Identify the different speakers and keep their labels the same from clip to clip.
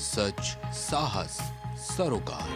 Speaker 1: सच, साहस, सरोकार।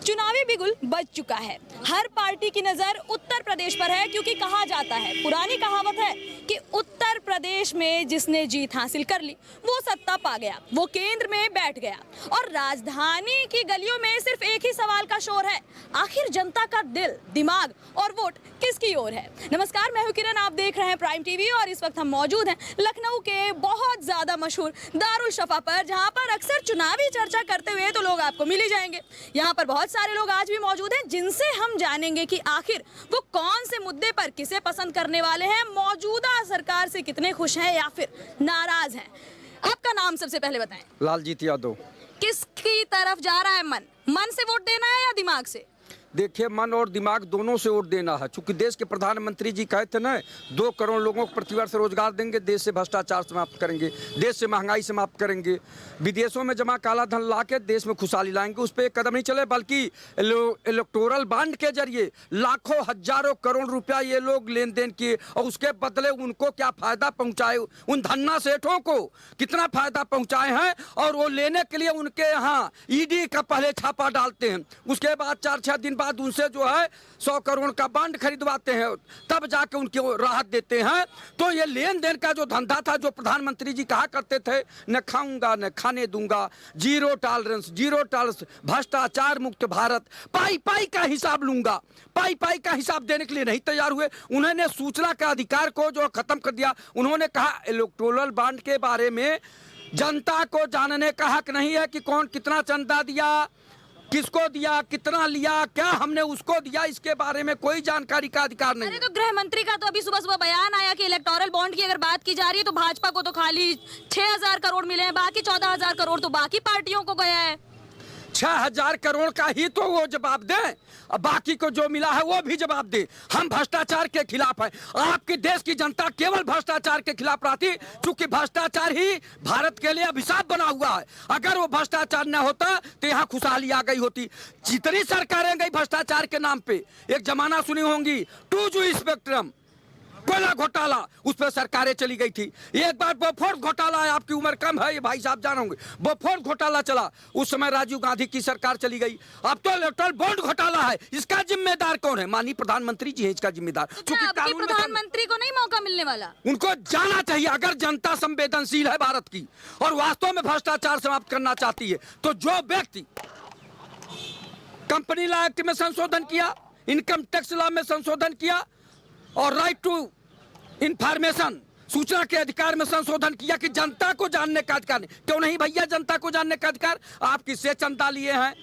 Speaker 2: चुनावी बिगुल बज चुका है। हर पार्टी की नजर उत्तर प्रदेश पर है, क्योंकि कहा जाता है, पुरानी कहावत है कि उत्तर प्रदेश में जिसने जीत हासिल कर ली वो सत्ता पा गया, वो केंद्र में बैठ गया। और राजधानी की गलियों में सिर्फ एक ही सवाल का शोर है, आखिर जनता का दिल, दिमाग और वोट किसकी ओर है। नमस्कार, मैं हूं किरण, आप देख रहे हैं प्राइम टीवी और इस वक्त हम मौजूद हैं लखनऊ के बहुत ज्यादा मशहूर दारुल शफा पर, जहां पर अक्सर चुनावी चर्चा करते हुए तो लोग आपको मिल ही जाएंगे। यहाँ पर बहुत सारे लोग आज भी मौजूद हैं जिनसे हम जानेंगे कि आखिर वो कौन से मुद्दे पर किसे पसंद करने वाले हैं, मौजूदा सरकार से कितने खुश हैं या फिर नाराज हैं। आपका नाम सबसे पहले बताएं।
Speaker 3: लालजीत यादव।
Speaker 2: किसकी तरफ जा रहा है मन से वोट देना है या दिमाग से?
Speaker 3: देखिए, मन और दिमाग दोनों से वोट देना है, क्योंकि देश के प्रधानमंत्री जी कहे थे ना, 2 करोड़ लोगों को प्रतिवर्ष रोजगार देंगे, देश से भ्रष्टाचार समाप्त करेंगे, देश से महंगाई समाप्त करेंगे, विदेशों में जमा काला धन ला के देश में खुशहाली लाएंगे। उस पर एक कदम नहीं चले, बल्कि इलेक्टोरल बॉन्ड के जरिए लाखों हजारों करोड़ रुपया ये लोग लेन देन किए, और उसके बदले उनको क्या फायदा पहुंचाए, उन धन्ना सेठों को कितना फायदा पहुंचाए हैं, और वो लेने के लिए उनके यहाँ ईडी का पहले छापा डालते हैं, उसके बाद 4-6 दिन बाद उनसे जो है 100 करोड़ का बॉन्ड खरीदवाते हैं, तब जाके उनकी राहत देते हैं। तो ये लेन देन का जो धंधा था, जो प्रधानमंत्री जी कहा करते थे, न खाऊंगा न खाने दूंगा, जीरो टॉलरेंस, भ्रष्टाचार मुक्त भारत, पाई पाई का हिसाब लूंगा, पाई पाई का हिसाब देने के लिए नहीं तैयार हुए। उन्होंने सूचना का अधिकार को जो खत्म कर दिया। उन्होंने कहा इलेक्टोरल बॉन्ड के बारे में जनता को जानने का हक नहीं है कि कौन कितना चंदा दिया, किसको दिया, कितना लिया, क्या हमने उसको दिया, इसके बारे में कोई जानकारी का अधिकार नहीं।
Speaker 2: अरे तो गृह मंत्री का तो अभी सुबह सुबह बयान आया कि इलेक्टोरल बॉन्ड की अगर बात की जा रही है तो भाजपा को तो खाली 6000 करोड़ मिले हैं, बाकी 14000 करोड़ तो बाकी पार्टियों को गया है।
Speaker 3: 6000 करोड़ का ही तो वो जवाब दें, और बाकी को जो मिला है वो भी जवाब दे। हम भ्रष्टाचार के खिलाफ हैं। आपके देश की जनता केवल भ्रष्टाचार के खिलाफ रहती, क्योंकि भ्रष्टाचार ही भारत के लिए अभिशाप बना हुआ है। अगर वो भ्रष्टाचार न होता तो यहाँ खुशहाली आ गई होती। जितनी सरकारें गई भ्रष्टाचार के नाम पे, एक जमाना सुनी होंगी 2G स्पेक्ट्रम, कोयला घोटाला, उस पर सरकारें चली गई थी। एक बार बोफोर्स घोटाला है, आपकी उम्र कम है ये भाई साहब जान होंगे, बोफोर्स घोटाला चला, उस समय राजीव गांधी की सरकार चली गई। अब तो इलेक्टोरल बॉन्ड घोटाला है, इसका जिम्मेदार कौन है? माननीय प्रधानमंत्री जी है इसका जिम्मेदार।
Speaker 2: क्योंकि प्रधानमंत्री को नहीं मौका मिलने वाला,
Speaker 3: उनको जाना चाहिए। अगर जनता संवेदनशील है भारत की और वास्तव में भ्रष्टाचार समाप्त करना चाहती है, तो जो व्यक्ति कंपनी लॉ एक्ट में संशोधन किया, इनकम टैक्स लॉ में संशोधन किया, और राइट टू इंफॉर्मेशन, सूचना के अधिकार में संशोधन किया कि जनता को जानने का अधिकार नहीं। क्यों नहीं भैया जनता को जानने का अधिकार? आप किससे चंदा लिए हैं?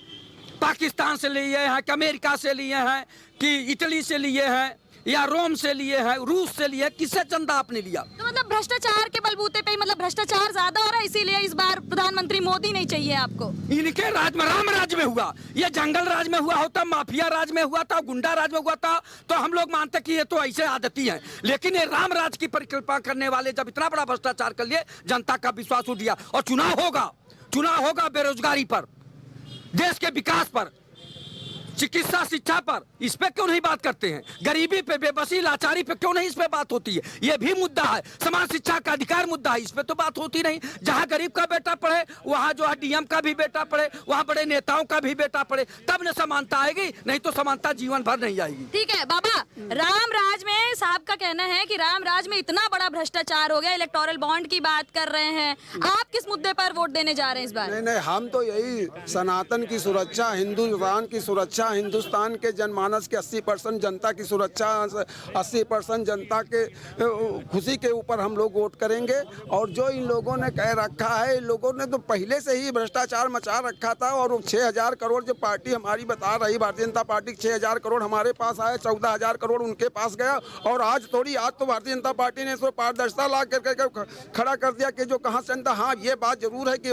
Speaker 3: पाकिस्तान से लिए हैं कि अमेरिका से लिए हैं कि इटली से लिए हैं या रोम से लिए हैं, रूस से लिए, किससे चंदा आपने लिया?
Speaker 2: तो मतलब भ्रष्टाचार के बलबूते पे, मतलब भ्रष्टाचार ज्यादा हो रहा है, इसीलिए इस बार प्रधानमंत्री मोदी नहीं चाहिए आपको।
Speaker 3: इनके राज में, राम राज में हुआ, ये जंगल राज में हुआ होता, माफिया राज में हुआ था, गुंडा राज में हुआ था, तो हम लोग मानते कि ये तो ऐसे आदती है। लेकिन ये राम राज की परिकल्पना करने वाले जब इतना बड़ा भ्रष्टाचार कर लिए, जनता का विश्वास उठ गया। और चुनाव होगा बेरोजगारी पर, देश के विकास पर, चिकित्सा शिक्षा पर, इस पे क्यों नहीं बात करते हैं? गरीबी पे, बेबसी, लाचारी पे क्यों नहीं इस पे बात होती है? ये भी मुद्दा है। समान शिक्षा का अधिकार मुद्दा है, इस पे तो बात होती नहीं। जहाँ गरीब का बेटा पढ़े, वहाँ जो है डीएम का भी बेटा पढ़े, वहाँ बड़े नेताओं का भी बेटा पढ़े, तब न समानता आएगी, नहीं तो समानता जीवन भर नहीं आएगी।
Speaker 2: ठीक है बाबा, राम राज में साहब का कहना है कि राम राज में इतना बड़ा भ्रष्टाचार हो गया, इलेक्टोरल बॉन्ड की बात कर रहे हैं। आप किस मुद्दे पर वोट देने जा रहे हैं इस बार?
Speaker 4: नहीं, हम तो यही सनातन की सुरक्षा, हिंदुस्तान की सुरक्षा, हिंदुस्तान के जनमानस के 80% जनता की सुरक्षा, 80% जनता के खुशी के ऊपर हम लोग वोट करेंगे। और जो इन लोगों ने कह रखा है, इन लोगों ने तो पहले से ही भ्रष्टाचार मचा रखा था। और 6000 करोड़ जो पार्टी हमारी बता रही, भारतीय जनता पार्टी, 6000 करोड़ हमारे पास आए, 14000 करोड़ उनके पास गया। और आज तो भारतीय जनता पार्टी ने इसको पारदर्शिता ला करके खड़ा कर दिया कि जो कहाँ से। हाँ, ये बात जरूर है कि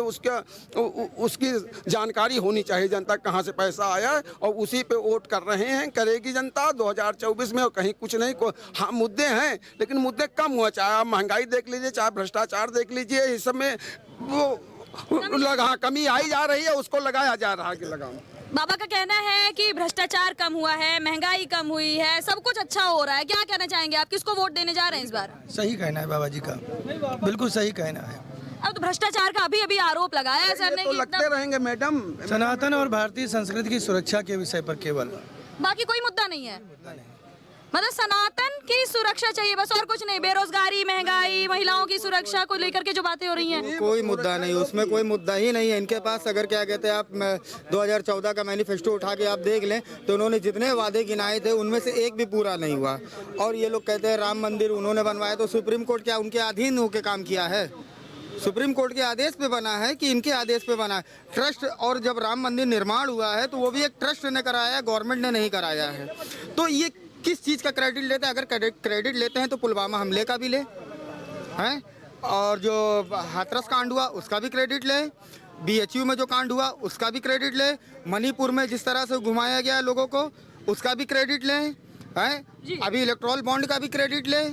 Speaker 4: उसकी जानकारी होनी चाहिए जनता कहाँ से पैसा आया है, और उसी पे वोट कर रहे हैं, करेगी जनता 2024 में। और कहीं कुछ नहीं, हाँ मुद्दे हैं, लेकिन मुद्दे कम हुआ। चाहे आप महंगाई देख लीजिए, चाहे भ्रष्टाचार देख लीजिए, इस सब में वो लगा कमी आई जा रही है, उसको लगाया जा रहा है कि लगाओ।
Speaker 2: बाबा का कहना है कि भ्रष्टाचार कम हुआ है, महंगाई कम हुई है, सब कुछ अच्छा हो रहा है। क्या कहना चाहेंगे आप, किसको वोट देने जा रहे हैं इस बार?
Speaker 5: सही कहना है बाबा जी का, बिल्कुल सही कहना है।
Speaker 2: अब तो भ्रष्टाचार का अभी लगाया लगाया है सर ने
Speaker 4: तो
Speaker 2: कि
Speaker 4: लगते रहेंगे मैडम।
Speaker 5: सनातन और भारतीय संस्कृति की सुरक्षा के विषय पर केवल,
Speaker 2: बाकी कोई मुद्दा नहीं है। मतलब सनातन की सुरक्षा चाहिए बस, और कुछ नहीं। बेरोजगारी, महंगाई, महिलाओं की सुरक्षा को लेकर के जो बातें हो रही हैं,
Speaker 6: कोई मुद्दा नहीं, उसमें कोई मुद्दा ही नहीं है इनके पास। अगर क्या कहते हैं आप 2014 का मैनिफेस्टो उठा के आप देख लें तो उन्होंने जितने वादे गिनाए थे उनमें से एक भी पूरा नहीं हुआ। और ये लोग कहते हैं राम मंदिर उन्होंने बनवाया, तो सुप्रीम कोर्ट क्या उनके अधीन होकर काम किया है? सुप्रीम कोर्ट के आदेश पे बना है कि इनके आदेश पे बना है ट्रस्ट। और जब राम मंदिर निर्माण हुआ है तो वो भी एक ट्रस्ट ने कराया है, गवर्नमेंट ने नहीं कराया है। तो ये किस चीज़ का क्रेडिट लेते हैं? अगर क्रेडिट लेते हैं तो पुलवामा हमले का भी ले हैं, और जो हाथरस कांड हुआ उसका भी क्रेडिट ले, BHU में जो कांड हुआ उसका भी क्रेडिट ले, मणिपुर में जिस तरह से घुमाया गया लोगों को उसका भी क्रेडिट ले हैं, अभी इलेक्ट्रॉल बॉन्ड का भी क्रेडिट ले।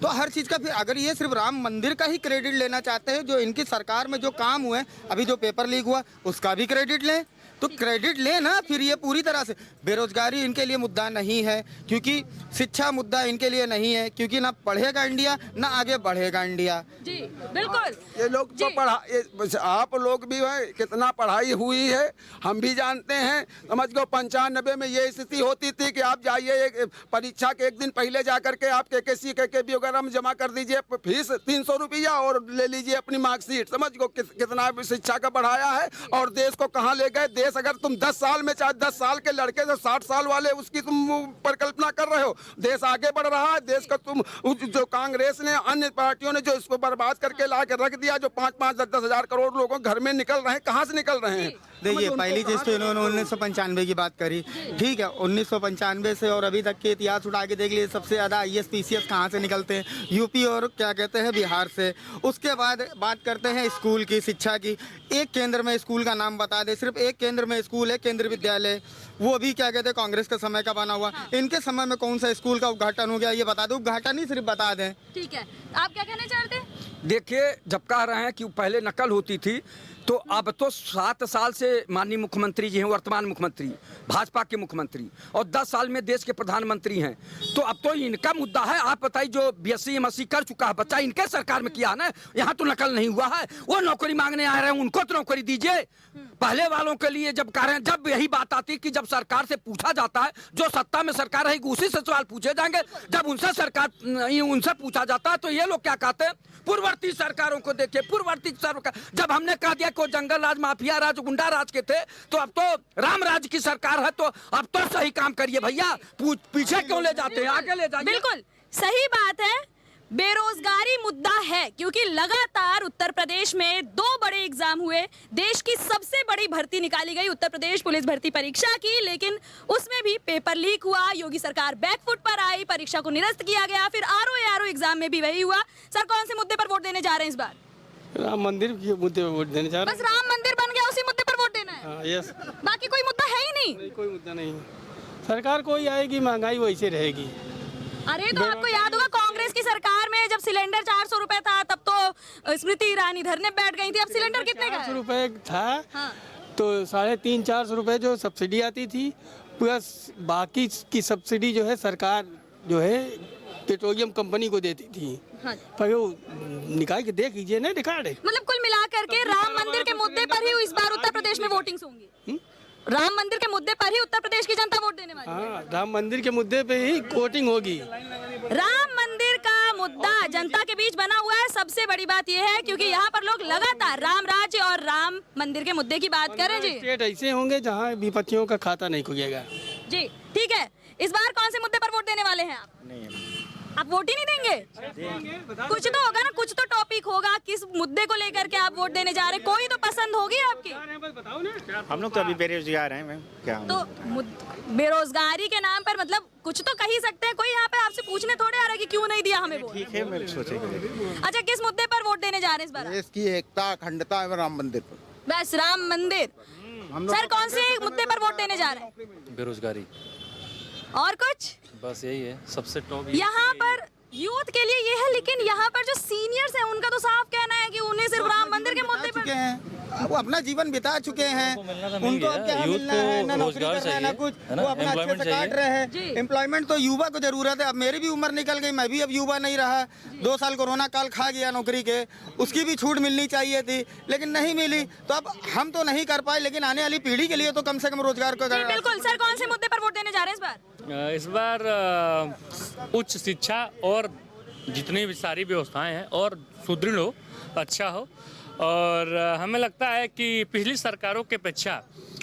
Speaker 6: तो हर चीज़ का फिर अगर ये सिर्फ राम मंदिर का ही क्रेडिट लेना चाहते हैं, जो इनकी सरकार में जो काम हुए, अभी जो पेपर लीक हुआ उसका भी क्रेडिट लें, तो क्रेडिट ले ना। फिर ये पूरी तरह से बेरोजगारी इनके लिए मुद्दा नहीं है, क्योंकि शिक्षा मुद्दा इनके लिए नहीं है, क्योंकि ना पढ़ेगा इंडिया ना आगे बढ़ेगा इंडिया।
Speaker 2: जी बिल्कुल।
Speaker 4: ये लोग तो आप लोग भी है, कितना पढ़ाई हुई है हम भी जानते हैं। समझ लो 95 में ये स्थिति होती थी कि आप जाइए परीक्षा के एक दिन पहले जा करके आप KKC KKB वगैरह में जमा कर दीजिए फीस 300 रुपया और ले लीजिए अपनी मार्कशीट। समझ लो कितना शिक्षा का बढ़ाया है और देश को कहाँ ले गए। देश अगर तुम 10 साल में, चाहे 10 साल के लड़के जो 60 साल वाले उसकी तुम परिकल्पना कर रहे हो, देश आगे बढ़ रहा है। देश का तुम जो कांग्रेस ने, अन्य पार्टियों ने जो इसको बर्बाद करके ला के रख दिया, जो 5-5, 10-10 हजार करोड़ लोगों घर में निकल रहे हैं, कहाँ से निकल रहे हैं?
Speaker 6: देखिए पहली चीज़ तो इन्होंने 1995 की बात करी, ठीक है। 1995 से और अभी तक के इतिहास उठा के देख लीजिए, सबसे ज़्यादा IAS PCS कहाँ से निकलते हैं? यूपी और क्या कहते हैं बिहार से। उसके बाद बात करते हैं स्कूल की, शिक्षा की। एक केंद्र में स्कूल का नाम बता दे, सिर्फ एक केंद्र में स्कूल है, केंद्रीय विद्यालय, वो भी क्या कहते हैं कांग्रेस के समय का बना हुआ। इनके समय में कौन सा स्कूल का उद्घाटन हो गया ये बता दो, उद्घाटन ही सिर्फ बता दें।
Speaker 2: ठीक है, आप क्या कहना चाहते हैं?
Speaker 3: देखिए, जब कह रहे हैं कि पहले नकल होती थी, तो अब तो 7 साल से माननीय मुख्यमंत्री जी हैं, वर्तमान मुख्यमंत्री, भाजपा के मुख्यमंत्री, और 10 साल में देश के प्रधानमंत्री हैं। तो अब तो इनका मुद्दा है। आप बताइए, जो BSc MSc कर चुका है बच्चा, इनके सरकार में किया ना, यहाँ तो नकल नहीं हुआ है। वो नौकरी मांगने आ रहे हैं, उनको तो नौकरी दीजिए। पहले वालों के लिए जब कह रहे हैं, जब यही बात आती है कि जब सरकार से पूछा जाता है, जो सत्ता में सरकार रहेगी उसी से सवाल पूछे जाएंगे। जब उनसे पूछा जाता है तो ये लोग क्या कहते हैं, पूर्ववर्ती सरकारों को देखिए, पूर्ववर्ती सरकार। जब हमने कह दिया कि जंगल राज, माफिया राज, गुंडा राज के थे, तो अब तो राम राज की सरकार है, तो अब तो सही काम करिए भैया। पीछे क्यों ले जाते हैं, आगे ले जाइए।
Speaker 2: बिल्कुल सही बात है। बेरोजगारी मुद्दा है, क्योंकि लगातार उत्तर प्रदेश में 2 बड़े एग्जाम हुए। देश की सबसे बड़ी भर्ती निकाली गई, उत्तर प्रदेश पुलिस भर्ती परीक्षा की, लेकिन उसमें भी पेपर लीक हुआ। योगी सरकार बैकफुट पर आई, परीक्षा को निरस्त किया गया। फिर RO एग्जाम में भी वही हुआ। सर, कौन से मुद्दे पर वोट देने जा रहे हैं इस बार?
Speaker 7: राम मंदिर के मुद्दे पर वोट देने जा रहे
Speaker 2: बस राम मंदिर बन गया, उसी मुद्दे पर वोट देना है?
Speaker 7: हैं। यस,
Speaker 2: बाकी कोई मुद्दा है ही नहीं?
Speaker 7: कोई मुद्दा नहीं। सरकार कोई आएगी, महंगाई वैसे रहेगी।
Speaker 2: अरे तो आपको याद होगा, कांग्रेस की सरकार में जब सिलेंडर 400 रुपए था, तब तो स्मृति ईरानी धरने बैठ गई थी। अब सिलेंडर कितने का है?
Speaker 7: 400 रुपए था।
Speaker 2: हाँ।
Speaker 7: तो 350-400 रुपए जो सब्सिडी आती थी, प्लस बाकी की सब्सिडी जो है सरकार जो है पेट्रोलियम कंपनी को देती थी।
Speaker 2: हाँ।
Speaker 7: पर वो निकाल के देख लीजिए ना, रिकॉर्ड है।
Speaker 2: मतलब कुल मिलाकर के राम मंदिर के मुद्दे पर ही इस बार उत्तर प्रदेश में वोटिंग्स होंगी। राम मंदिर के मुद्दे पर ही उत्तर प्रदेश की जनता वोट देने वाली है।
Speaker 7: हाँ, राम मंदिर के मुद्दे पे ही वोटिंग होगी।
Speaker 2: राम मंदिर का मुद्दा जनता के बीच बना हुआ है। सबसे बड़ी बात यह है क्योंकि यहाँ पर लोग लगातार राम राज्य और राम मंदिर के मुद्दे की बात कर रहे हैं। जी,
Speaker 7: स्टेट ऐसे होंगे जहाँ विपत्तियों का खाता नहीं खुलेगा।
Speaker 2: जी ठीक है। इस बार कौन से मुद्दे पर वोट देने वाले हैं आप? आप वोट ही नहीं देंगे? कुछ तो होगा ना, कुछ तो टॉपिक होगा। किस मुद्दे को लेकर के आप वोट देने जा रहे हैं? कोई तो पसंद होगी आपकी।
Speaker 8: हम लोग तो अभी बेरोजगार हैं मैम, क्या
Speaker 2: तो बेरोजगारी के नाम पर मतलब कुछ तो कह ही सकते हैं। कोई यहाँ पे आपसे पूछने थोड़े आ रहा है कि क्यों नहीं दिया हमें वोट।
Speaker 8: ठीक है, मैं सोचेंगे।
Speaker 2: अच्छा, किस मुद्दे पर वोट देने जा रहे हैं इस बार?
Speaker 9: देश की एकता अखंडता है राम मंदिर पर।
Speaker 2: बस राम मंदिर। सर, कौन से मुद्दे पर वोट देने जा रहे हैं?
Speaker 10: बेरोजगारी।
Speaker 2: और कुछ?
Speaker 10: बस यही है सबसे टॉप।
Speaker 2: यहाँ पर यूथ के लिए ये है, लेकिन यहाँ पर जो सीनियर्स हैं उनका तो साफ कहना है कि उन्हें सिर्फ राम मंदिर के मुद्दे पर।
Speaker 6: वो अपना जीवन बिता चुके हैं, उनको अब क्या मिलना है, ना नौकरी कर रहे हैं ना कुछ, वो अपना अच्छे से काट रहे हैं। एम्प्लॉयमेंट तो युवा को जरूरत है। अब मेरी भी उम्र निकल गई, मैं भी अब युवा नहीं रहा। 2 साल कोरोना काल खा गया नौकरी के, उसकी भी छूट मिलनी चाहिए थी लेकिन नहीं मिली। तो अब हम तो नहीं कर पाए, लेकिन आने वाली पीढ़ी के लिए तो कम से कम रोजगार को
Speaker 2: बिल्कुल। सर, कौन से मुद्दे पर वोट देने जा रहे हैं इस बार?
Speaker 10: उच्च शिक्षा और जितनी भी सारी व्यवस्थाएं हैं और सुदृढ़ हो, अच्छा हो। और हमें लगता है कि पिछली सरकारों के अपेक्षा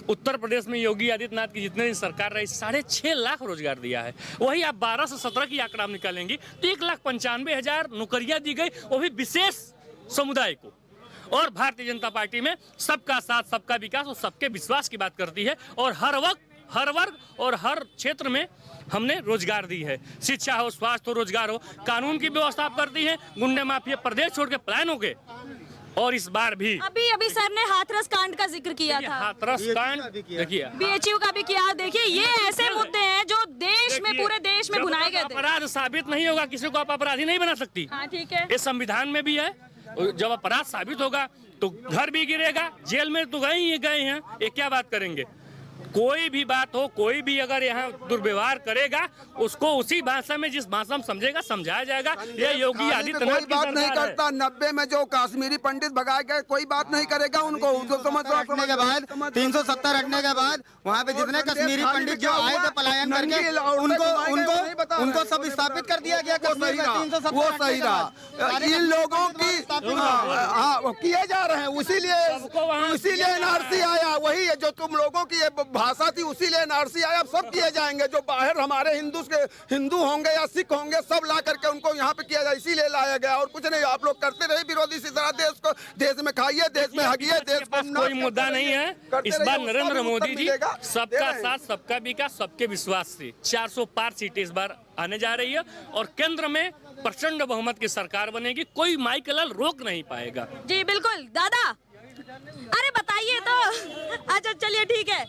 Speaker 10: उत्तर प्रदेश में योगी आदित्यनाथ की जितने दिन सरकार रही 6.5 लाख रोजगार दिया है। वही आप 12 से 17 की आंकड़ा आप निकालेंगी तो 1,95,000 नौकरियां दी गई, वो भी विशेष समुदाय को। और भारतीय जनता पार्टी में सबका साथ, सबका विकास और सबके विश्वास की बात करती है। और हर वर्ग और हर क्षेत्र में हमने रोजगार दी है। शिक्षा हो, स्वास्थ्य हो, रोजगार हो, कानून की व्यवस्था आप करती है। गुंडे माफिया प्रदेश छोड़ के पलायन हो गए। और इस बार भी
Speaker 2: अभी सर ने हाथरस कांड का जिक्र किया था।
Speaker 10: हाथरस कांड देखिए,
Speaker 2: BHU का भी किया। देखिए, ये ऐसे मुद्दे हैं जो देश में, पूरे देश में भुनाए गए थे।
Speaker 10: अपराध साबित नहीं होगा, किसी को आप अपराधी नहीं बना सकती।
Speaker 2: हाँ, ठीक है।
Speaker 10: इस संविधान में भी है, जब अपराध साबित होगा तो घर भी गिरेगा, जेल में तो गए हैं। ये क्या बात करेंगे? कोई भी बात हो, कोई भी अगर यहाँ दुर्व्यवहार करेगा उसको उसी भाषा में, जिस भाषा में समझेगा, समझाया जाएगा। ये योगी आदित्यनाथ
Speaker 4: कोई बात नहीं करता। 90 में जो कश्मीरी पंडित भगाए गए, कोई बात नहीं करेगा उनको।
Speaker 6: रखने के बाद 370 रखने के बाद वहाँ पे जितने कश्मीरी पंडित जो आए थे पलायन करके, उनको सब स्थापित कर दिया गया। कश्मीर में 370
Speaker 4: वो सही रहा। इन लोगों की किए जा रहे हैं, इसीलिए NRC आया। वही है जो तुम लोगों की भाषा थी, उसीलिए NRC आया। अब सब किए जाएंगे जो बाहर हमारे हिंदू होंगे या सिख होंगे, सब ला करके उनको यहाँ पे किया जाए, इसीलिए लाया गया। और कुछ नहीं, आप लोग करते रहे विरोधी इसी तरह। देश में खाइए, देश में हगिए, देश को
Speaker 10: कोई मुद्दा नहीं है। इस बार नरेंद्र मोदी जी सबका साथ, सबका विकास, सबके विश्वास से 400 पार सीटें इस बार आने जा रही है। और केंद्र में प्रचंड बहुमत की सरकार बनेगी, कोई माइक लाल रोक नहीं पाएगा।
Speaker 2: जी बिल्कुल। दादा, अरे बताइए तो। अच्छा, चलिए ठीक है।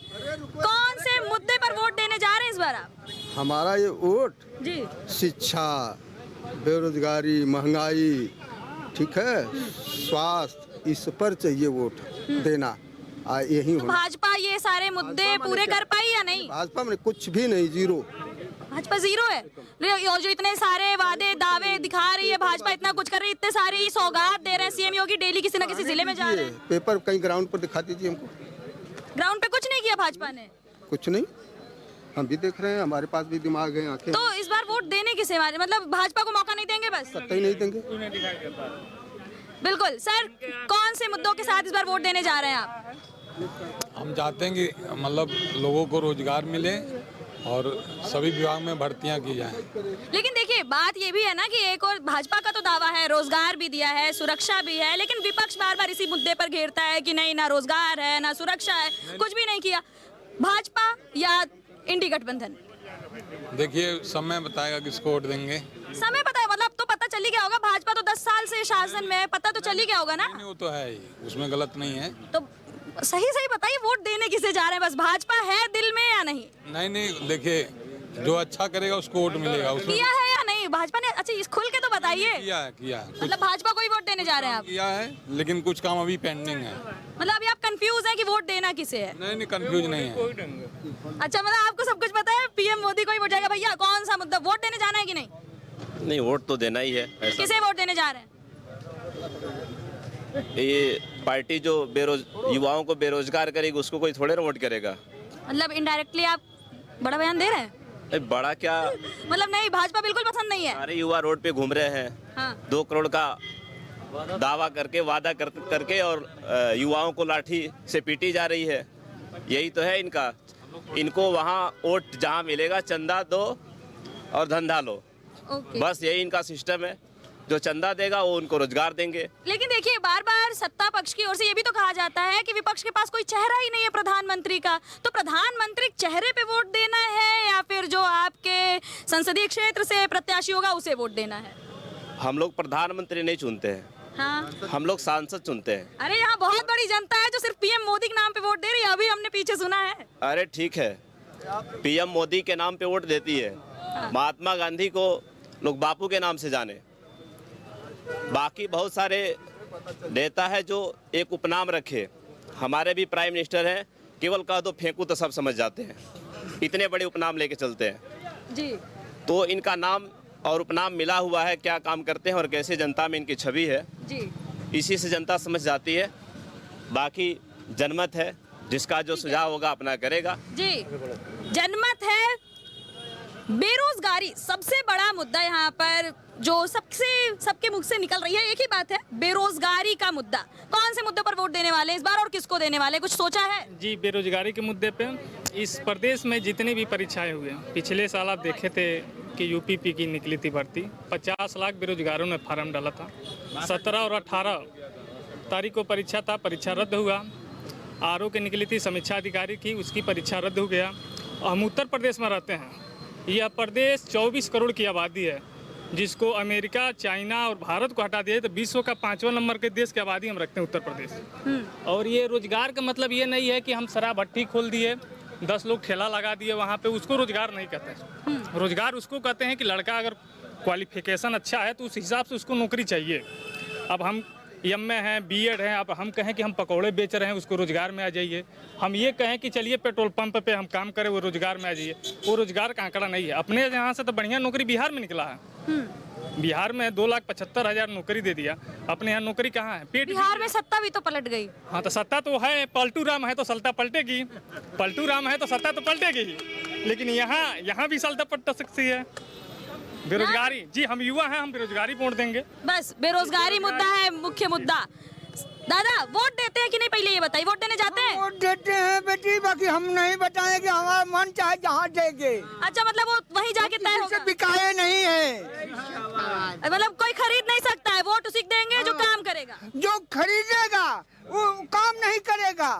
Speaker 2: कौन से मुद्दे पर वोट देने जा रहे हैं इस बार आप?
Speaker 4: हमारा ये वोट
Speaker 2: जी
Speaker 4: शिक्षा, बेरोजगारी, महंगाई, ठीक है, स्वास्थ्य, इस पर चाहिए वोट देना। यही
Speaker 2: तो भाजपा ये सारे मुद्दे पूरे कर पाई या नहीं?
Speaker 4: भाजपा में कुछ भी नहीं, जीरो।
Speaker 2: भाजपा जीरो है। और जो इतने सारे वादे दावे दिखा रही है भाजपा, इतना कुछ कर रही है, इतने सारी सौगात दे रहे हैं CM योगी, डेली किसी न किसी जिले में जा रहे हैं।
Speaker 4: पेपर कहीं ग्राउंड पर दिखा दीजिए हमको।
Speaker 2: ग्राउंड पे कुछ नहीं किया भाजपा ने?
Speaker 4: कुछ नहीं, हम भी देख रहे हैं, हमारे पास भी दिमाग है, आंखें।
Speaker 2: तो इस बार वोट देने किसे हमारे, मतलब भाजपा को मौका नहीं देंगे? बस
Speaker 4: कतई नहीं देंगे।
Speaker 2: बिल्कुल। सर, कौन से मुद्दों के साथ इस बार वोट देने जा रहे हैं आप?
Speaker 11: हम चाहते हैं कि मतलब लोगों को रोजगार मिले और सभी विभाग में भर्तियां की जाएं।
Speaker 2: लेकिन देखिए, बात ये भी है ना कि एक और भाजपा का तो दावा है, रोजगार भी दिया है, सुरक्षा भी है, लेकिन विपक्ष बार बार इसी मुद्दे पर घेरता है कि नहीं, ना रोजगार है, ना सुरक्षा है, कुछ भी नहीं किया। भाजपा या इंडी गठबंधन?
Speaker 11: देखिए, समय बताएगा किसको वोट देंगे।
Speaker 2: समय पता है, मतलब तो पता चल ही गया होगा। भाजपा तो 10 साल से शासन में है, पता तो चल ही गया होगा ना।
Speaker 11: नहीं, वो तो है ही, उसमें गलत नहीं है।
Speaker 2: तो सही बताइए, वोट देने किसे जा रहे हैं? बस भाजपा है दिल में या नहीं?
Speaker 11: नहीं, देखिए, जो अच्छा करेगा उसको वोट मिलेगा। उसमें
Speaker 2: किया है या नहीं भाजपा ने? अच्छा, इस खुल के तो बताइए।
Speaker 11: किया है।
Speaker 2: मतलब भाजपा को ही वोट देने जा रहे हैं आप?
Speaker 11: किया है, लेकिन कुछ काम अभी पेंडिंग है।
Speaker 2: मतलब अभी आप कंफ्यूज हैं कि वोट देना किसे है?
Speaker 11: नहीं, कंफ्यूज नहीं है।
Speaker 2: अच्छा, मतलब आपको सब कुछ पता है, PM मोदी को ही वोट जाएगा। भैया, कौन सा मुद्दा, वोट देने जाना है कि नहीं?
Speaker 12: नहीं, वोट तो देना ही है।
Speaker 2: किसे वोट देने जा रहे हैं?
Speaker 12: ये पार्टी जो युवाओं को बेरोजगार करेगी, उसको कोई थोड़े ना वोट करेगा।
Speaker 2: मतलब इनडायरेक्टली आप बड़ा बयान दे रहे हैं?
Speaker 12: बड़ा क्या,
Speaker 2: मतलब नहीं, भाजपा बिल्कुल पसंद नहीं है।
Speaker 12: सारे युवा रोड पे घूम रहे हैं।
Speaker 2: हाँ।
Speaker 12: 2 करोड़ का दावा करके, वादा करके और युवाओं को लाठी से पीटी जा रही है। यही तो है इनका। इनको वहाँ वोट जहाँ मिलेगा, चंदा दो और धंधा लो। बस यही इनका सिस्टम है। जो चंदा देगा वो उनको रोजगार देंगे।
Speaker 2: लेकिन देखिए, बार बार सत्ता पक्ष की ओर से ये भी तो कहा जाता है कि विपक्ष के पास कोई चेहरा ही नहीं है प्रधानमंत्री का। तो प्रधानमंत्री चेहरे पे वोट देना है या फिर जो आपके संसदीय क्षेत्र से प्रत्याशी होगा उसे वोट देना है?
Speaker 12: हम लोग प्रधानमंत्री नहीं चुनते हैं।
Speaker 2: हाँ।
Speaker 12: हम लोग सांसद चुनते हैं।
Speaker 2: अरे, यहाँ बहुत बड़ी जनता है जो सिर्फ PM मोदी के नाम पे वोट दे रही है, अभी हमने पीछे सुना है।
Speaker 12: अरे ठीक है, PM मोदी के नाम पे वोट देती है। महात्मा गांधी को लोग बापू के नाम से जाने। बाकी बहुत सारे नेता है जो एक उपनाम रखे, हमारे भी प्राइम मिनिस्टर हैं, केवल कह दो फेंकू तो सब समझ जाते हैं, इतने बड़े उपनाम लेके चलते हैं
Speaker 2: जी।
Speaker 12: तो इनका नाम और उपनाम मिला हुआ है, क्या काम करते हैं और कैसे जनता में इनकी छवि है
Speaker 2: जी।
Speaker 12: इसी से जनता समझ जाती है। बाकी जनमत है, जिसका जो सुझाव होगा अपना करेगा
Speaker 2: जी। जनमत है। बेरोजगारी सबसे बड़ा मुद्दा यहाँ पर जो सबके मुख से निकल रही है, एक ही बात है, बेरोजगारी का मुद्दा। कौन से मुद्दे पर वोट देने वाले इस बार और किसको देने वाले, कुछ सोचा है?
Speaker 10: जी, बेरोजगारी के मुद्दे पे इस प्रदेश में जितनी भी परीक्षाएं हुई हैं, पिछले साल आप देखे थे कि यूपीपी की निकली थी भर्ती, 50 लाख बेरोजगारों ने फार्म डाला था। 17 और 18 तारीख को परीक्षा था, परीक्षा रद्द हुआ। आरओ की निकली थी, समीक्षा अधिकारी की, उसकी परीक्षा रद्द हो गया। हम उत्तर प्रदेश में रहते हैं, यह प्रदेश 24 करोड़ की आबादी है, जिसको अमेरिका, चाइना और भारत को हटा दिया तो विश्व का 5वां नंबर के देश की आबादी हम रखते हैं उत्तर प्रदेश। और ये रोजगार का मतलब ये नहीं है कि हम शराब भट्टी खोल दिए, 10 लोग ठेला लगा दिए वहाँ पे, उसको रोजगार नहीं कहते हैं। रोजगार उसको कहते हैं कि लड़का अगर क्वालिफिकेशन अच्छा है तो उस हिसाब से उसको नौकरी चाहिए। अब हम एम.ए. हैं, B.एड हैं, अब हम कहें कि हम पकौड़े बेच रहे हैं, उसको रोजगार में आ जाइए। हम ये कहें कि चलिए पेट्रोल पंप पे हम काम करें, वो रोजगार में आ जाइए, वो रोजगार का आंकड़ा नहीं है। अपने यहाँ से तो बढ़िया नौकरी बिहार में निकला है। बिहार में 2,75,000 नौकरी दे दिया, अपने यहाँ नौकरी कहाँ है?
Speaker 2: बिहार में सत्ता भी तो पलट गई।
Speaker 10: हाँ, तो सत्ता तो है, पलटू राम है तो सत्ता पलटेगी, पलटू राम है तो सत्ता तो पलटेगी ही। लेकिन यहाँ भी सत्ता पलट सकती है। बेरोजगारी, जी हम युवा हैं, हम बेरोजगारी वोट देंगे।
Speaker 2: बस बेरोजगारी मुद्दा है मुख्य मुद्दा। दादा वोट देते हैं कि नहीं, पहले ये बताइए, वोट देने जाते हैं?
Speaker 6: वोट देते हैं बेटी, बाकी हम नहीं बताएं कि हमारा मन चाहे जहाँ देंगे।
Speaker 2: अच्छा, मतलब वो वहीं जाके तय होगा,
Speaker 6: बिकाए नहीं है,
Speaker 2: मतलब कोई खरीद नहीं सकता है, वोट उसी को देंगे जो काम करेगा।
Speaker 6: जो खरीदेगा वो काम नहीं करेगा।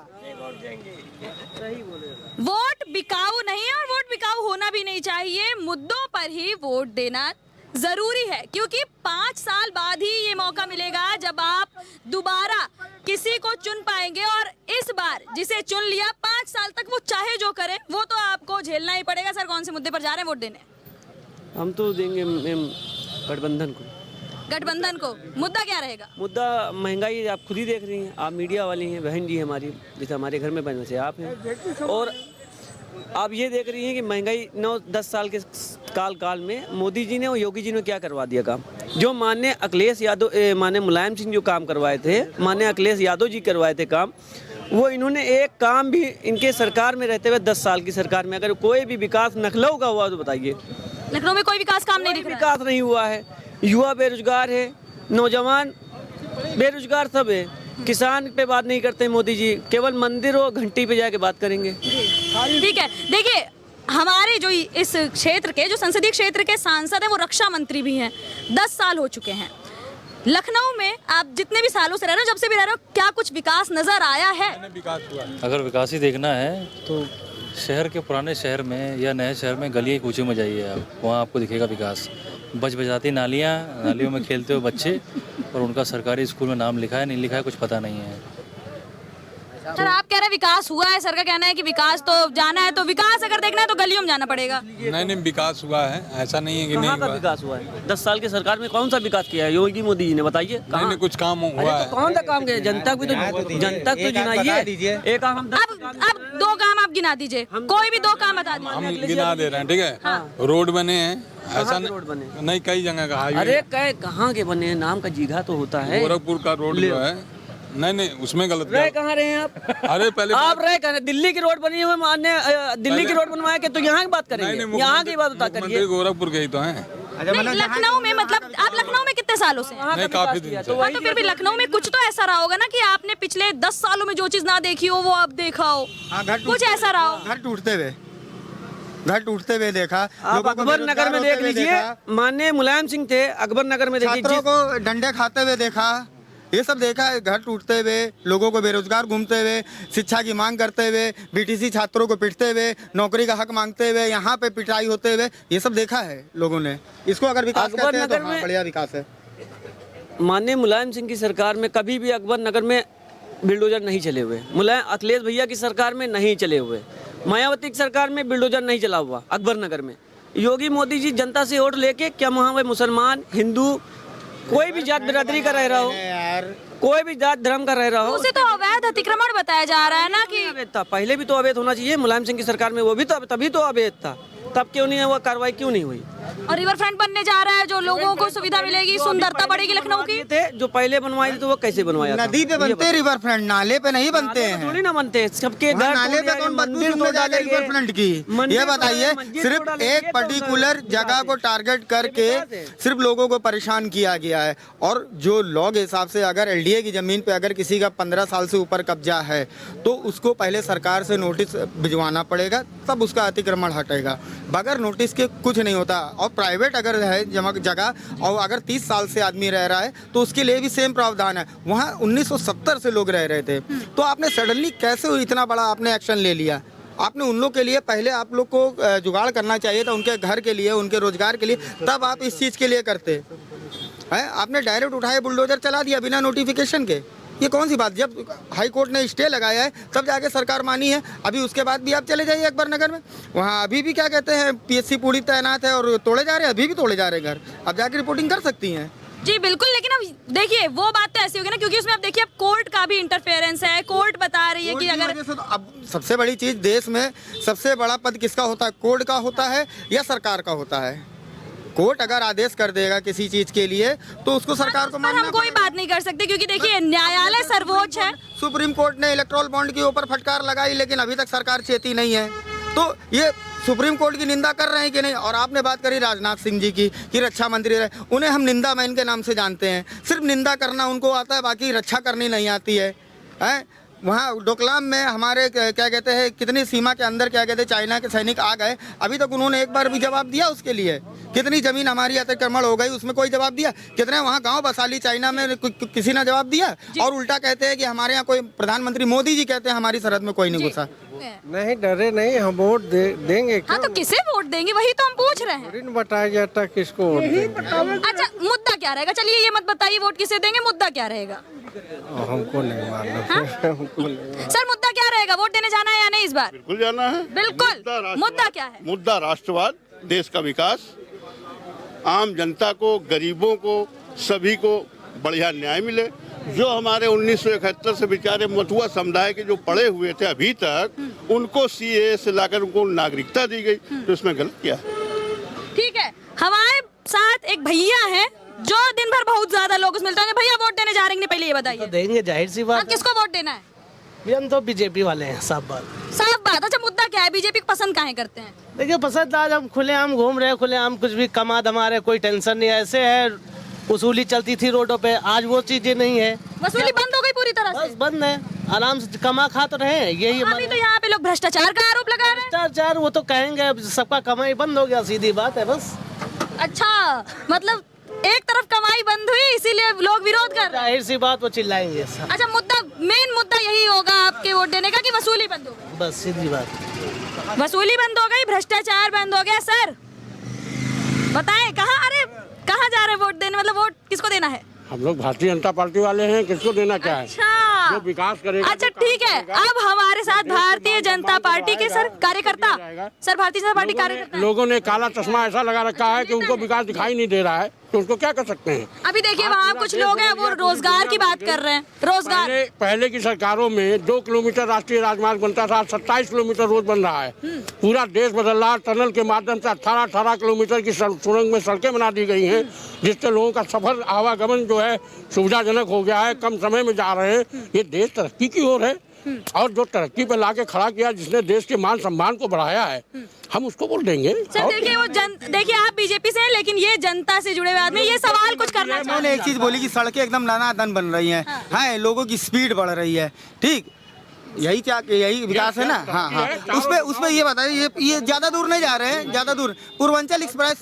Speaker 2: वोट बिकाऊ नहीं है और वोट बिकाऊ होना भी नहीं चाहिए। मुद्दों पर ही वोट देना जरूरी है, क्योंकि 5 साल बाद ही ये मौका मिलेगा जब आप दोबारा किसी को चुन पाएंगे। और इस बार जिसे चुन लिया, 5 साल तक वो चाहे जो करे वो तो आपको झेलना ही पड़ेगा। सर, कौन से मुद्दे पर जा रहे हैं वोट देने?
Speaker 13: हम तो देंगे मैम गठबंधन को।
Speaker 2: गठबंधन को। मुद्दा क्या रहेगा?
Speaker 13: मुद्दा महंगाई, आप खुद ही देख रही हैं, आप मीडिया वाली हैं, बहन जी हमारी, जैसे हमारे घर में बहन से आप हैं, और आप ये देख रही हैं कि महंगाई 9-10 साल के काल में मोदी जी ने और योगी जी ने क्या करवा दिया काम। जो माननीय अखिलेश यादव, माननीय मुलायम सिंह जो काम करवाए थे, माननीय अखिलेश यादव जी करवाए थे काम, वो इन्होंने एक काम भी इनके सरकार में रहते हुए 10 साल की सरकार में अगर कोई भी विकास लखनऊ का हुआ तो बताइए।
Speaker 2: लखनऊ में कोई विकास काम नहीं दिख रहा है।
Speaker 13: विकास नहीं हुआ है, युवा बेरोजगार है, नौजवान बेरोजगार सब है। किसान पे बात नहीं करते मोदी जी, केवल मंदिर और घंटी पे जाके बात करेंगे।
Speaker 2: ठीक है, देखिए हमारे जो इस क्षेत्र के, जो संसदीय क्षेत्र के सांसद हैं, वो रक्षा मंत्री भी हैं, 10 साल हो चुके हैं। लखनऊ में आप जितने भी सालों से रह रहे हो, जब से भी रह रहे हो, क्या कुछ विकास नजर आया है?
Speaker 14: अगर विकास ही देखना है तो शहर के पुराने शहर में या नए शहर में गलियाँ कूचे में जाइए आप, वहाँ आपको दिखेगा विकास। बजाती नालियाँ, नालियों में खेलते हुए बच्चे, और उनका सरकारी स्कूल में नाम लिखा है नहीं लिखा है कुछ पता नहीं है।
Speaker 2: सर, आप कह रहे हैं विकास हुआ है, सर का कहना है कि विकास तो जाना है, तो विकास अगर देखना है तो गलियों में जाना पड़ेगा।
Speaker 11: नहीं, विकास हुआ है, ऐसा नहीं है कि नहीं
Speaker 13: हुआ। विकास हुआ है? 10 साल की सरकार में कौन सा विकास किया है योगी मोदी जी ने, बताइए।
Speaker 11: नहीं, कुछ काम हुआ है?
Speaker 13: कौन सा काम किया? जनता को तो गिनाइए। एक काम
Speaker 2: अब 2 काम आप गिना दीजिए, कोई भी 2 काम बता दीजिए।
Speaker 11: हम गिना दे रहे हैं, ठीक है। रोड बने हैं, ऐसा नहीं, कई जगह का हाईवे।
Speaker 13: अरे कहाँ के बने हैं? नाम का जीघा तो होता है।
Speaker 11: गोरखपुर का रोड जो है, नहीं उसमें गलत।
Speaker 13: रह कहाँ रहे हैं आप?
Speaker 11: अरे पहले
Speaker 13: आप रह कहाँ? दिल्ली की रोड बनी हुई, मान्य दिल्ली की रोड बनवाए के, तो यहाँ की बात करेंगे, यहाँ की बात बता करिए।
Speaker 11: गोरखपुर के ही तो हैं।
Speaker 2: लखनऊ में, मतलब आप लखनऊ में कितने सालों से?
Speaker 11: काफी दिन से।
Speaker 2: तो फिर भी लखनऊ में कुछ तो ऐसा रहा होगा ना कि आपने पिछले 10 सालों में जो चीज ना देखी हो वो अब देखा हो, कुछ ऐसा रहा हो।
Speaker 6: घर टूटते हुए देखा।
Speaker 13: आप अकबर नगर में देख लीजिए, माननीय मुलायम सिंह थे, अकबर नगर में देखिए,
Speaker 6: छात्रों को डंडे खाते हुए देखा, ये सब देखा है। घर टूटते हुए, लोगों को बेरोजगार घूमते हुए, शिक्षा की मांग करते हुए, बीटीसी छात्रों को पिटते हुए, नौकरी का हक मांगते हुए, यहाँ पे पिटाई होते हुए, ये सब देखा है लोगों ने। इसको अगर विकास कहते हैं तो हाँ, बढ़िया विकास है।
Speaker 13: माननीय मुलायम सिंह की सरकार में कभी भी अकबर नगर में बिल्डोजर नहीं चले हुए, अखिलेश भैया की सरकार में नहीं चले हुए, मायावती की सरकार में बिल्डोजर नहीं चला हुआ अकबर नगर में। योगी मोदी जी जनता से वोट लेके क्या वहाँ पे मुसलमान, हिंदू, कोई भी जात बिरादरी का रह रहा हो, कोई भी जात धर्म का रह रहा हो,
Speaker 2: उसे तो अवैध अतिक्रमण बताया जा रहा है ना कि
Speaker 13: अवैध था। पहले भी तो अवैध होना चाहिए। मुलायम सिंह की सरकार में वो भी तो तभी तो अवैध था, तब क्यों नहीं हुआ, कार्रवाई क्यों नहीं हुई?
Speaker 2: और रिवर फ्रंट बनने जा रहा है, जो लोगों को सुविधा मिलेगी, सुंदरता बढ़ेगी लखनऊ की।
Speaker 13: थे जो पहले बनवाए थे तो वो कैसे बनवाया था?
Speaker 6: नदी पे बनते हैं रिवर फ्रंट, नाले पे नहीं बनते हैं।
Speaker 13: थोड़ी ना बनते, सबके घर
Speaker 6: नाले पे कौन बदबू सुनने जाएगा रिवर फ्रंट की? ये बताइए, सिर्फ एक पर्टिकुलर जगह को टारगेट करके सिर्फ लोगों को परेशान किया गया है। और जो लॉ के हिसाब से अगर एलडीए की जमीन पे अगर किसी का 15 साल से ऊपर कब्जा है तो उसको पहले सरकार से नोटिस भिजवाना पड़ेगा, तब उसका अतिक्रमण हटेगा। बगैर नोटिस के कुछ नहीं होता। और प्राइवेट अगर है जगह और अगर 30 साल से आदमी रह रहा है तो उसके लिए भी सेम प्रावधान है। वहाँ 1970 से लोग रह रहे थे, तो आपने सडनली कैसे इतना बड़ा आपने एक्शन ले लिया? आपने उन लोग के लिए पहले आप लोग को जुगाड़ करना चाहिए था, उनके घर के लिए, उनके रोजगार के लिए, तब आप इस चीज़ के लिए करते हैं। आपने डायरेक्ट उठाए बुलडोजर चला दिया बिना नोटिफिकेशन के। ये कौन सी बात? जब हाई कोर्ट ने स्टे लगाया है तब जाके सरकार मानी है। अभी उसके बाद भी आप चले जाइए अकबर नगर में, वहाँ अभी भी क्या कहते हैं पीएससी पूरी तैनात है और तोड़े जा रहे हैं, अभी भी तोड़े जा रहे हैं घर। अब जाके रिपोर्टिंग कर सकती हैं।
Speaker 2: जी बिल्कुल, लेकिन अब देखिए वो बात तो ऐसी होगी ना, क्योंकि उसमें अब देखिए अब कोर्ट का भी इंटरफेरेंस है। कोर्ट बता रही है कि अगर
Speaker 6: अब सबसे बड़ी चीज़ देश में सबसे बड़ा पद किसका होता है? कोर्ट का होता है या सरकार का होता है? कोर्ट अगर आदेश कर देगा किसी चीज के लिए तो उसको सरकार को मानना।
Speaker 2: हम कोई बात नहीं कर सकते क्योंकि देखिए न्यायालय सर्वोच्च है।
Speaker 6: सुप्रीम कोर्ट ने इलेक्ट्रोल बॉन्ड के ऊपर फटकार लगाई, लेकिन अभी तक सरकार चेती नहीं है। तो ये सुप्रीम कोर्ट की निंदा कर रहे हैं कि नहीं? और आपने बात करी राजनाथ सिंह जी की कि रक्षा मंत्री रहे, उन्हें हम निंदा मैन के नाम से जानते हैं। सिर्फ निंदा करना उनको आता है, बाकी रक्षा करनी नहीं आती है। वहाँ डोकलाम में हमारे क्या कहते हैं कितनी सीमा के अंदर क्या कहते हैं चाइना के सैनिक आ गए, अभी तक उन्होंने एक बार भी जवाब दिया उसके लिए? कितनी जमीन हमारी अतिक्रमण हो गई, उसमें कोई जवाब दिया? कितने वहाँ गांव बसा ली चाइना में, किसी ने जवाब दिया? और उल्टा कहते हैं कि हमारे यहाँ कोई प्रधानमंत्री मोदी जी कहते हैं हमारी सरहद में कोई नहीं घुसा।
Speaker 5: नहीं डरे नहीं, हम वोट देंगे।
Speaker 2: हाँ तो किसे वोट देंगे वही तो हम पूछ रहे हैं।
Speaker 5: बताया जाता किसको वोट देंगे।
Speaker 2: अच्छा मुद्दा क्या रहेगा? चलिए ये मत बताइए वोट किसे देंगे, मुद्दा क्या रहेगा?
Speaker 5: हमको नहीं मालूम।
Speaker 2: सर मुद्दा क्या रहेगा? वोट देने जाना है या नहीं इस बार?
Speaker 9: बिल्कुल जाना है।
Speaker 2: बिल्कुल। मुद्दा क्या है?
Speaker 9: मुद्दा राष्ट्रवाद, देश का विकास, आम जनता को, गरीबों को, सभी को बढ़िया न्याय मिले। जो हमारे 1971 से बेचारे मथुआ समुदाय के जो पड़े हुए थे अभी तक, उनको सीए से लाकर उनको नागरिकता दी गई, तो इसमें गलत क्या है?
Speaker 2: ठीक है, हमारे साथ एक भैया हैं जो दिन भर बहुत ज्यादा लोग मिलते हैं। भैया वोट देने जा रहे हैं, पहले ये बताइए।
Speaker 5: तो देंगे, जाहिर सी बात।
Speaker 2: किसको वोट देना है?
Speaker 5: हम तो बीजेपी वाले हैं, साफ बात।
Speaker 2: साफ बात। अच्छा मुद्दा क्या है? बीजेपी को पसंद काहे करते हैं?
Speaker 5: देखिए पसंद, आज हम खुलेआम घूम रहे हैं, खुलेआम कुछ भी कमा दमा रहे, कोई टेंशन नहीं है। ऐसे है वसूली चलती थी रोडों पे, आज वो चीजें नहीं है।
Speaker 2: वसूली बंद हो गई पूरी तरह से?
Speaker 5: बस बंद है, आराम से कमा खा तो रहे हैं। यही
Speaker 2: अभी तो यहाँ पे लोग भ्रष्टाचार का आरोप लगा रहे हैं।
Speaker 5: भ्रष्टाचार वो तो कहेंगे, अब सबका कमाई बंद हो गया, सीधी बात है बस।
Speaker 2: अच्छा मतलब एक तरफ कमाई बंद हुई इसीलिए लोग विरोध कर रहे हैं।
Speaker 5: जाहिर सी बात वो चिल्लाएंगे।
Speaker 2: अच्छा मुद्दा, मेन मुद्दा यही होगा आपके वोट देने का कि वसूली बंद हो गई?
Speaker 5: बस सीधी बात।
Speaker 2: वसूली बंद हो गई, भ्रष्टाचार बंद हो गया। सर बताएं कहाँ जा रहे वोट देने? मतलब वोट किसको देना है?
Speaker 5: हम लोग भारतीय जनता पार्टी वाले हैं, किसको देना क्या है?
Speaker 2: अच्छा
Speaker 5: जो विकास करेगा।
Speaker 2: अच्छा ठीक है, अब हमारे साथ भारतीय जनता पार्टी के सर कार्यकर्ता, सर भारतीय जनता पार्टी कार्यकर्ता
Speaker 5: लोगों ने काला चश्मा ऐसा लगा रखा है कि उनको विकास दिखाई नहीं दे रहा है, तो उसको क्या कर सकते हैं?
Speaker 2: अभी देखिए वहाँ कुछ लोग हैं वो रोजगार की बात कर रहे हैं। रोजगार
Speaker 5: पहले की सरकारों में 2 किलोमीटर राष्ट्रीय राजमार्ग बनता था, 27 किलोमीटर रोड बन रहा है। पूरा देश बदल रहा है। टनल के माध्यम से 18 किलोमीटर की सुरंग में सड़कें बना दी गई हैं, जिससे लोगों का सफर आवागमन जो है सुविधाजनक हो गया है, कम समय में जा रहे हैं। ये देश तरक्की की ओर है, और जो तरक्की पे लाके खड़ा किया, जिसने देश के मान सम्मान को बढ़ाया है, हम उसको वोट देंगे।
Speaker 2: सर देखिए देखिए आप बीजेपी से हैं, लेकिन ये जनता से जुड़े हुए आदमी ये सवाल कुछ करना चाहते हैं।
Speaker 6: मैंने एक चीज बोली कि सड़कें एकदम दनादन बन रही हैं। हाँ, लोगों की स्पीड बढ़ रही है, ठीक, यही क्या यही विकास है ना? हाँ हाँ, उसमें ये बताइए, ये ज्यादा दूर नहीं जा रहे हैं, ज्यादा दूर पूर्वांचल एक्सप्रेस,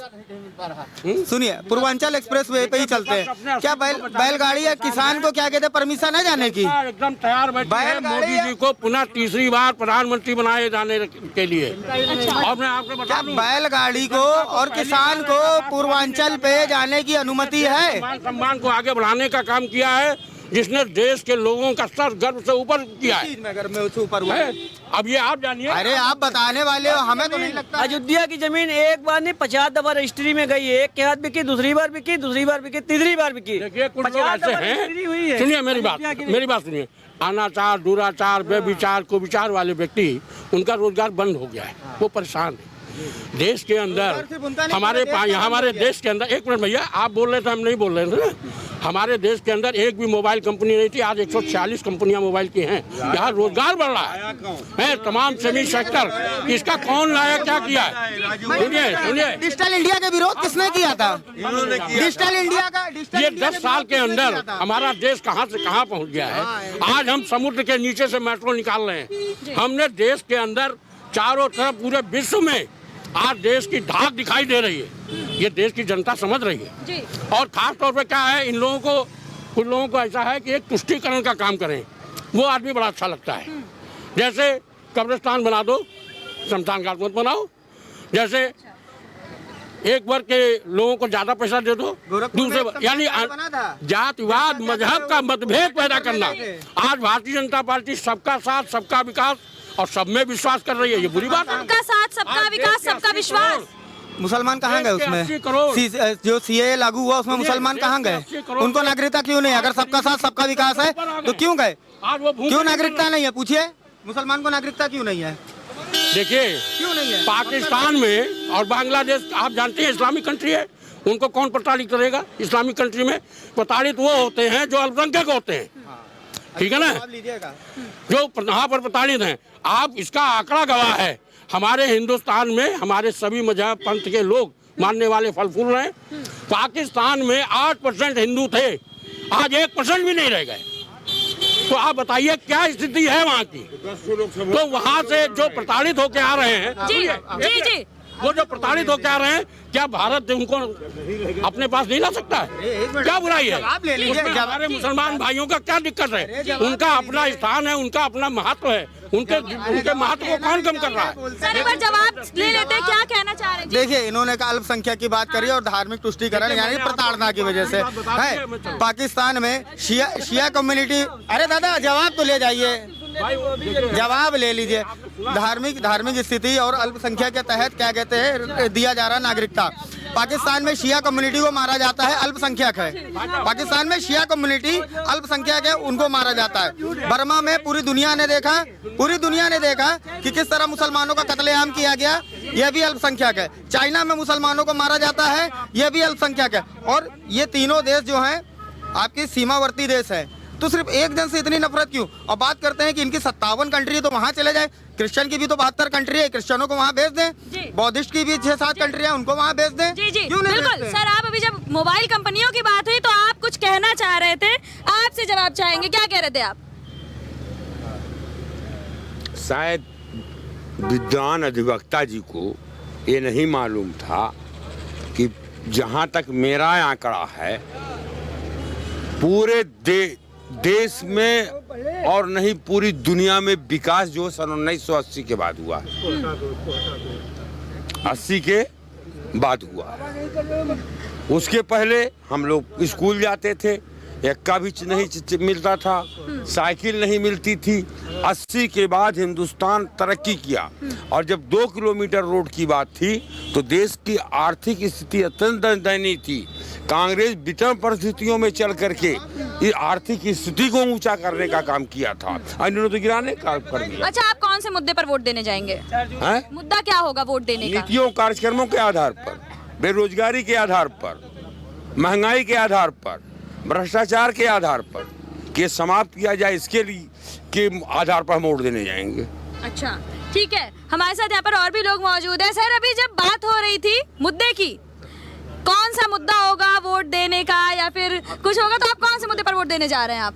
Speaker 6: सुनिए, पूर्वांचल एक्सप्रेस वे पे ही चलते हैं। क्या बैलगाड़ी या किसान को क्या कहते हैं परमिशन है जाने की?
Speaker 5: एकदम तैयार बैठे मोदी जी को पुनः तीसरी बार प्रधानमंत्री बनाए जाने के लिए। और मैं आपको बता दूं,
Speaker 6: बैलगाड़ी को और किसान को पूर्वांचल पे जाने की अनुमति है?
Speaker 5: सम्मान को आगे बढ़ाने का काम किया है, जिसने देश के लोगों का सर गर्व से ऊपर किया है। अब ये आप जानिए।
Speaker 6: अरे आप बताने वाले हो, हमें तो नहीं लगता।
Speaker 13: अयोध्या की जमीन एक बार नहीं 50 दफा रजिस्ट्री में गई, एक के हाथ बिकी, दूसरी बार बिकी, दूसरी बार बिकी, तीसरी बार बिकी।
Speaker 5: देखिए कुछ लोग ऐसे हैं, सुनिए मेरी बात सुनिए। अनाचार, दुराचार, व्यभिचार, कुविचार वाले व्यक्ति, उनका रोजगार बंद हो गया है, वो परेशान है। देश के अंदर हमारे देश के अंदर, एक मिनट भैया, आप बोल रहे थे, हम नहीं बोल रहे थे ना। हमारे देश के अंदर एक भी मोबाइल कंपनी नहीं थी, आज 146 कंपनियां मोबाइल की हैं। यहाँ रोजगार बढ़ रहा है तमाम सेमी सेक्टर। इसका कौन लाया, क्या किया है? सुनिए,
Speaker 6: डिजिटल इंडिया का विरोध किसने किया था? डिजिटल इंडिया का
Speaker 5: ये 10 साल के अंदर हमारा देश कहां से कहां पहुंच गया है। आज हम समुद्र के नीचे से मेट्रो निकाल रहे हैं। हमने देश के अंदर चारों तरफ पूरे विश्व में आज देश की धाक दिखाई दे रही है। ये देश की जनता समझ रही है। और खास तौर पे क्या है, इन लोगों को, कुछ लोगों को ऐसा है कि एक तुष्टीकरण का काम करें, वो आदमी बड़ा अच्छा लगता है। जैसे कब्रिस्तान बना दो, शमशान घाट मत बनाओ। जैसे एक वर्ग के लोगों को ज्यादा पैसा दे दो, दूसरे यानी जातिवाद, मजहब का मतभेद पैदा करना। आज भारतीय जनता पार्टी सबका साथ, सबका विकास और सब में विश्वास कर रही है। ये बुरी बात है।
Speaker 2: सबका साथ, सबका विकास, सबका विश्वास।
Speaker 6: मुसलमान कहाँ गए उसमें? जो सीएए लागू हुआ उसमें मुसलमान कहाँ गए? उनको नागरिकता क्यों नहीं? अगर सबका साथ, सबका विकास है तो क्यों गए? क्यों नागरिकता नहीं है? पूछिए, मुसलमान को नागरिकता क्यों नहीं है?
Speaker 5: देखिए,
Speaker 6: क्यों नहीं है?
Speaker 5: पाकिस्तान में और बांग्लादेश, आप जानते हैं इस्लामिक कंट्री है, उनको कौन प्रताड़ित करेगा? इस्लामिक कंट्री में प्रताड़ित वो होते हैं जो अल्पसंख्यक होते हैं, ठीक है ना, जो यहाँ पर प्रताड़ित हैं। आप इसका आंकड़ा गवाह है, हमारे हिंदुस्तान में हमारे सभी मजहब पंथ के लोग मानने वाले फल फूल रहे हैं। पाकिस्तान में 8% हिंदू थे, आज 1% भी नहीं रह गए। तो आप बताइए क्या स्थिति है वहाँ की? तो वहाँ से जो प्रताड़ित होके आ रहे हैं,
Speaker 2: जी,
Speaker 5: वो जो प्रताड़ित होकर आ रहे हैं, क्या भारत उनको अपने पास नहीं ला सकता है? क्या बुराई है? हमारे मुसलमान भाइयों का क्या दिक्कत है? उनका अपना स्थान है, उनका अपना महत्व है। उनके महत्व को कौन कम कर रहा है?
Speaker 2: सर, एक बार जवाब ले लेते हैं, क्या कहना चाह रहे हैं?
Speaker 6: देखिए, इन्होंने अल्पसंख्यक की बात करी और धार्मिक तुष्टीकरण यानी प्रताड़ना की वजह से है। पाकिस्तान में शिया कम्युनिटी, अरे दादा जवाब तो ले जाइए, जवाब ले लीजिए। धार्मिक स्थिति और अल्पसंख्यक के तहत क्या कहते हैं दिया जा रहा नागरिकता। पाकिस्तान में शिया कम्युनिटी को मारा जाता है, अल्पसंख्यक है। पाकिस्तान में शिया कम्युनिटी अल्पसंख्यक है, उनको मारा जाता है। बर्मा में पूरी दुनिया ने देखा कि किस तरह मुसलमानों का कत्लेआम किया गया, यह भी अल्पसंख्यक है। चाइना में मुसलमानों को मारा जाता है, यह भी अल्पसंख्यक है। और ये तीनों देश जो हैं आपकी सीमावर्ती देश है, तो सिर्फ एक जन से इतनी नफरत क्यों? और बात करते हैं कि इनकी 57 कंट्री है तो वहाँ चले जाए। क्रिश्चियन की भी तो 72 कंट्री है, क्रिश्चियनों को वहाँ भेज दें। बौद्धिस्ट की भी 6-7 कंट्री है, उनको वहाँ भेज दें।
Speaker 2: जी,
Speaker 6: क्यों नहीं
Speaker 2: बिल्कुल।
Speaker 6: भेजते?
Speaker 2: सर, आप अभी जब मोबाइल कंपनियों की बात हुई तो आप कुछ कहना चाह रहे थे, आपसे जवाब चाहेंगे, क्या कह रहे थे आप?
Speaker 15: शायद विद्वान अधिवक्ता जी को ये नहीं मालूम था कि जहाँ तक मेरा आंकड़ा है, पूरे देश में और नहीं पूरी दुनिया में विकास जो सन 1980 के बाद हुआ, 80 के बाद हुआ। उसके पहले हम लोग स्कूल जाते थे, एक्का भी नहीं मिलता था, साइकिल नहीं मिलती थी। 80 के बाद हिंदुस्तान तरक्की किया और जब 2 किलोमीटर रोड की बात थी तो देश की आर्थिक स्थिति अत्यंत दयनीय थी। कांग्रेस विषम परिस्थितियों में चल करके इस आर्थिक स्थिति को ऊंचा करने का काम किया था, इन्होंने तो गिराने का कर दिया।
Speaker 2: अच्छा, आप कौन से मुद्दे पर वोट देने जाएंगे? मुद्दा क्या होगा वोट देने का?
Speaker 15: नीतियों कार्यक्रमों के आधार पर, बेरोजगारी के आधार पर, महंगाई के आधार पर, भ्रष्टाचार के आधार पर कि समाप्त किया जाए, इसके लिए के आधार पर हम वोट देने जाएंगे।
Speaker 2: अच्छा, ठीक है। हमारे साथ यहाँ पर और भी लोग मौजूद हैं। सर, अभी जब बात हो रही थी मुद्दे की, कौन सा मुद्दा होगा वोट देने का या फिर कुछ होगा, तो आप कौन से मुद्दे पर वोट देने जा रहे हैं? आप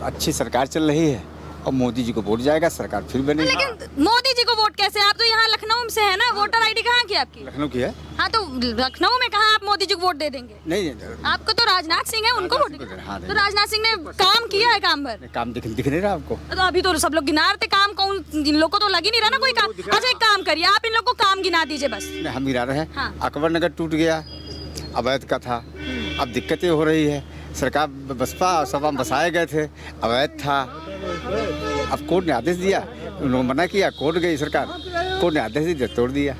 Speaker 16: अच्छी सरकार चल रही है और मोदी जी को वोट जाएगा, सरकार फिर बनेगी।
Speaker 2: लेकिन मोदी जी को वोट कैसे? आप तो यहाँ लखनऊ से है ना, वोटर आईडी कहाँ की आपकी?
Speaker 16: लखनऊ की है।
Speaker 2: हाँ, तो लखनऊ में कहाँ आप मोदी जी को वोट दे देंगे?
Speaker 16: नहीं,
Speaker 2: आपको तो राजनाथ सिंह है, उनको वोट देंगे। तो राजनाथ सिंह ने काम किया है, काम भर
Speaker 16: काम दिख नहीं रहा आपको?
Speaker 2: तो अभी तो सब लोग गिना रहे थे काम, कौन इन लोग को तो लग ही नहीं रहा ना कोई काम। अच्छा, एक काम करिए, आप इन लोग को काम गिना दीजिए बस।
Speaker 16: हम गिना रहे हैं।
Speaker 2: हाँ।
Speaker 16: अकबर नगर टूट गया, अवैध का था, अब दिक्कतें हो रही है। सरकार बसपा और सपा में बसाए गए थे, अवैध था। अब कोर्ट ने आदेश दिया, उन्होंने मना किया, कोर्ट गई सरकार, कोर्ट ने आदेश दिया, तोड़ दिया।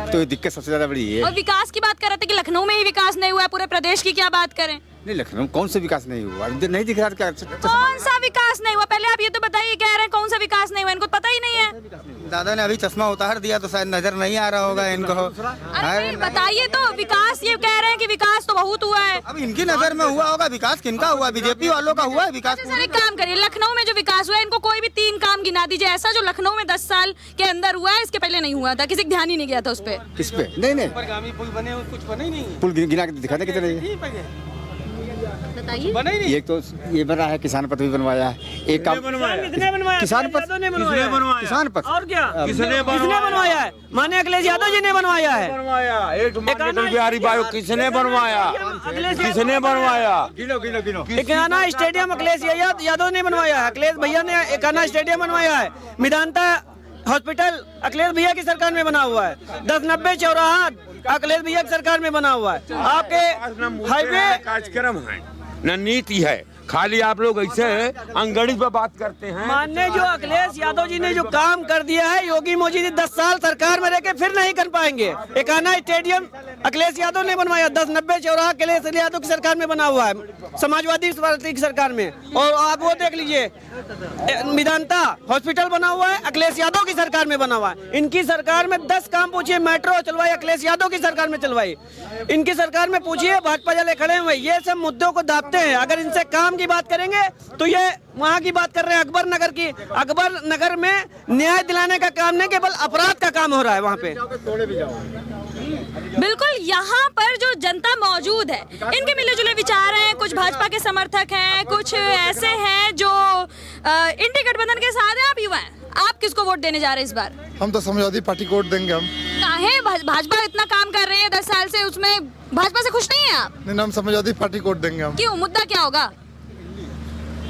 Speaker 16: तो ये दिक्कत सबसे ज़्यादा बड़ी है।
Speaker 2: और विकास की बात कर रहे थे कि लखनऊ में ही विकास नहीं हुआ है, पूरे प्रदेश की क्या बात करें?
Speaker 16: नहीं, लखनऊ कौन सा विकास नहीं हुआ, नहीं दिख रहा क्या?
Speaker 2: कौन सा विकास नहीं हुआ? पहले आप ये तो बताइए, कह रहे हैं कौन सा विकास नहीं हुआ, इनको पता ही नहीं है।
Speaker 6: दादा ने अभी चश्मा उतार दिया तो शायद नजर नहीं आ रहा होगा इनको।
Speaker 2: अरे बताइए तो, विकास ये कह रहे हैं कि विकास तो बहुत हुआ है।
Speaker 6: अब इनकी नजर में हुआ होगा विकास, किनका हुआ? बीजेपी वालों का हुआ है विकास।
Speaker 2: सर एक काम करिए, लखनऊ में जो विकास हुआ है, इनको कोई भी 3 काम गिना दीजिए ऐसा जो लखनऊ में 10 साल के अंदर हुआ है, इसके पहले नहीं हुआ था, किसी का ध्यान ही नहीं गया था उस पे।
Speaker 16: किस पे? नहीं,
Speaker 7: पुल बने, कुछ बने ही नहीं।
Speaker 16: पुल गिना के दिखाने कितने?
Speaker 2: बताइए।
Speaker 16: एक तो ये बना है, किसान पथ भी बनवाया है। एक काम
Speaker 13: किसने बनवाया?
Speaker 16: किसान पथ, किसान पथ
Speaker 13: और क्या किसने बनवाया है? माने अखिलेश यादव जी ने बनवाया है।
Speaker 15: अटल बिहारी वाजपेयी किसने बनवाया? किसने बनवाया?
Speaker 13: एकाना स्टेडियम अखिलेश यादव ने बनवाया है। अखिलेश भैया ने एकाना स्टेडियम बनवाया है। मेदांता हॉस्पिटल अखिलेश भैया की सरकार में बना हुआ है। 1090 चौराहा अखिलेश भैया की सरकार में बना हुआ है। आपके हाईवे
Speaker 15: कार्यक्रम है न नीति है, खाली आप लोग ऐसे अंगड़ी पे बात करते हैं।
Speaker 13: मानने जो अखिलेश यादव जी ने जो काम कर दिया है, योगी मोदी जी 10 साल सरकार में रह के फिर नहीं कर पाएंगे। एकाना स्टेडियम अखिलेश यादव ने बनवाया, 1090 चौराहा अखिलेश यादव की सरकार में बना हुआ है, समाजवादी पार्टी की सरकार में। और आप वो देख लीजिए, मेदांता हॉस्पिटल बना हुआ है, अखिलेश यादव की सरकार में बना हुआ है। इनकी सरकार में 10 काम पूछिए, मेट्रो चलवाई अखिलेश यादव की सरकार में चलवाई। इनकी सरकार में पूछिए, भाजपा वाले खड़े हुए, ये सब मुद्दों को दाबते हैं। अगर इनसे काम की बात करेंगे तो ये वहाँ की बात कर रहे हैं, अकबर नगर की। अकबर नगर में न्याय दिलाने का काम नहीं, केवल अपराध का काम हो रहा है वहाँ पे।
Speaker 2: बिल्कुल, यहाँ पर जो जनता मौजूद है, इनके मिले जुले विचार हैं। कुछ भाजपा के समर्थक हैं, कुछ ऐसे हैं जो इंडी गठबंधन के साथ हैं। आप युवा हैं, आप किसको वोट देने जा रहे हैं इस बार?
Speaker 17: हम तो समाजवादी पार्टी को वोट देंगे। हम
Speaker 2: काहे? भाजपा इतना काम कर रही है 10 साल से, उसमें भाजपा से खुश नहीं है आप?
Speaker 17: नहीं, हम समाजवादी पार्टी को वोट देंगे। हम
Speaker 2: क्यों? मुद्दा क्या होगा?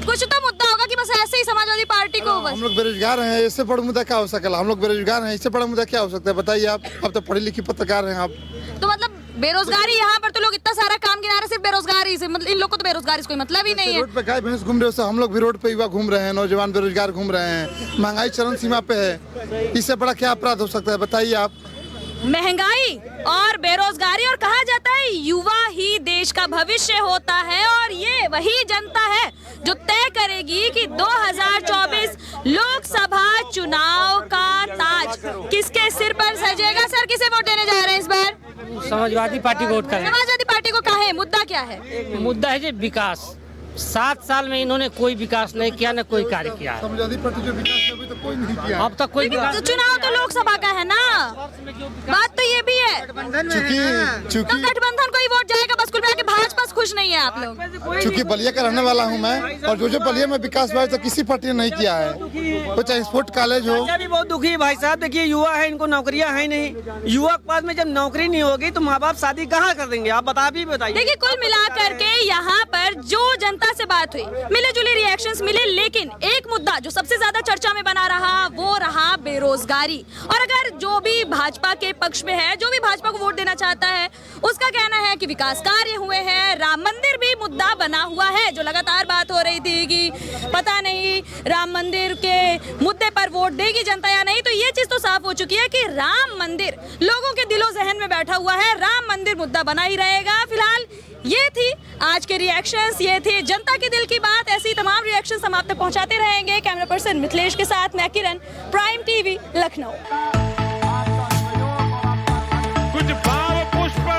Speaker 2: कुछ तो मुद्दा होगा कि बस ऐसे ही समाजवादी पार्टी को बस।
Speaker 17: हम लोग बेरोजगार हैं, इससे बड़ा मुद्दा क्या हो सकता? हम लोग बेरोजगार हैं, इससे बड़ा मुद्दा क्या हो सकता है? बताइए आप तो पढ़ी लिखी पत्रकार हैं आप।
Speaker 2: तो मतलब बेरोजगारी, यहाँ पर तो लोग इतना सारा काम गिना रहे, सिर्फ बेरोजगारी से मतलब इन लोग को तो बेरोजगारी से कोई मतलब ही नहीं है।
Speaker 17: रोड पे गाय भैंस घूम रहे हो, हम लोग भी रोड पे युवा घूम रहे हैं, नौजवान बेरोजगार घूम रहे हैं। महंगाई चरम सीमा पे है, इससे बड़ा क्या अपराध हो सकता है? बताइए आप।
Speaker 2: महंगाई और बेरोजगारी, और कहा जाता है युवा ही देश का भविष्य होता है, और ये वही जनता है जो तय करेगी कि 2024 लोकसभा चुनाव का ताज किसके सिर पर सजेगा। सर, किसे वोट देने जा रहे हैं इस बार?
Speaker 13: समाजवादी पार्टी को वोट करें।
Speaker 2: समाजवादी पार्टी को काहे? मुद्दा क्या है?
Speaker 13: मुद्दा है जी विकास। 7 साल में इन्होंने कोई विकास नहीं किया, न कोई कार्य किया है।
Speaker 17: समाजवादी पार्टी जो विकास अभी तक कोई नहीं किया।
Speaker 13: अब तक कोई विकास।
Speaker 2: तो चुनाव तो लोकसभा का है ना, बात तो ये भी है। तो गठबंधन को ही वोट जाएगा बस, कुल मिला के भाजपा खुश नहीं है आप लोग।
Speaker 17: चूँकि बलिया का रहने वाला हूँ मैं, और जो बलिया में विकास हुआ है तो किसी पार्टी ने नहीं किया है, वो चाहे स्पोर्ट कॉलेज हो।
Speaker 13: भी बहुत दुखी है भाई साहब। देखिए, युवा है, इनको नौकरियां है नहीं। युवा के पास में जब नौकरी नहीं होगी तो माँ बाप शादी कहाँ कर देंगे? आप बताइए।
Speaker 2: देखिए, कुल मिलाकर के यहाँ पर जो जनता से बात हुई, मिले जुले रिएक्शंस मिले, लेकिन एक मुद्दा जो सबसे ज्यादा चर्चा में बना रहा वो रहा बेरोजगारी। और अगर जो भी भाजपा के पक्ष में है, जो भी भाजपा को वोट देना चाहता है, उसका कहना है कि विकास कार्य हुए हैं। राम मंदिर भी मुद्दा बना हुआ है, जो लगातार बात हो रही थी कि पता नहीं राम मंदिर के मुद्दे पर वोट देगी जनता या नहीं। तो ये चीज तो साफ हो चुकी है कि राम मंदिर लोगों के दिलो जहन में बैठा हुआ है, राम मंदिर मुद्दा बना ही रहेगा। फिलहाल ये थी आज के रिएक्शंस, ये थी जनता के दिल की बात। ऐसी तमाम रिएक्शंस हम आप तक पहुंचाते रहेंगे। कैमरा पर्सन मिथिलेश के साथ मैं किरण, प्राइम टीवी, लखनऊ।
Speaker 15: कुछ भाव पुष्प।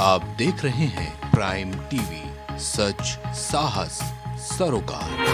Speaker 1: आप देख रहे हैं प्राइम टीवी, सच साहस सरोकार।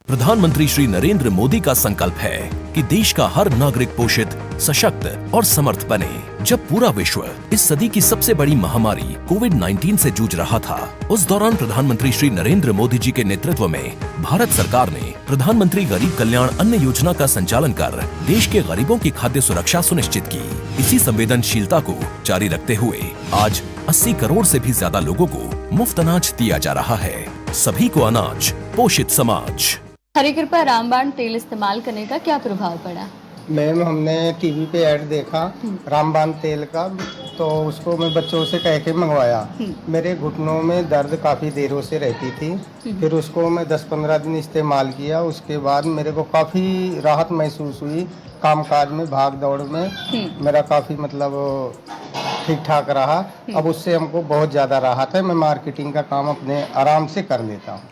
Speaker 18: प्रधानमंत्री श्री नरेंद्र मोदी का संकल्प है कि देश का हर नागरिक पोषित, सशक्त और समर्थ बने। जब पूरा विश्व इस सदी की सबसे बड़ी महामारी कोविड-19 से जूझ रहा था, उस दौरान प्रधानमंत्री श्री नरेंद्र मोदी जी के नेतृत्व में भारत सरकार ने प्रधानमंत्री गरीब कल्याण अन्न योजना का संचालन कर देश के गरीबों की खाद्य सुरक्षा सुनिश्चित की। इसी संवेदनशीलता को जारी रखते हुए आज 80 करोड़ से भी ज्यादा लोगों को मुफ्त अनाज दिया जा रहा है। सभी को अनाज, पोषित समाज।
Speaker 19: हरी कृपा रामबाण तेल इस्तेमाल करने का क्या प्रभाव पड़ा?
Speaker 6: मैम, हमने टीवी पे ऐड देखा रामबाण तेल का, तो उसको मैं बच्चों से कह के मंगवाया। मेरे घुटनों में दर्द काफ़ी देरों से रहती थी। फिर उसको मैं 10-15 दिन इस्तेमाल किया। उसके बाद मेरे को काफ़ी राहत महसूस हुई। कामकाज में, भाग दौड़ में मेरा काफ़ी मतलब ठीक ठाक रहा। अब उससे हमको बहुत ज़्यादा राहत है। मैं मार्केटिंग का काम अपने आराम से कर लेता हूँ।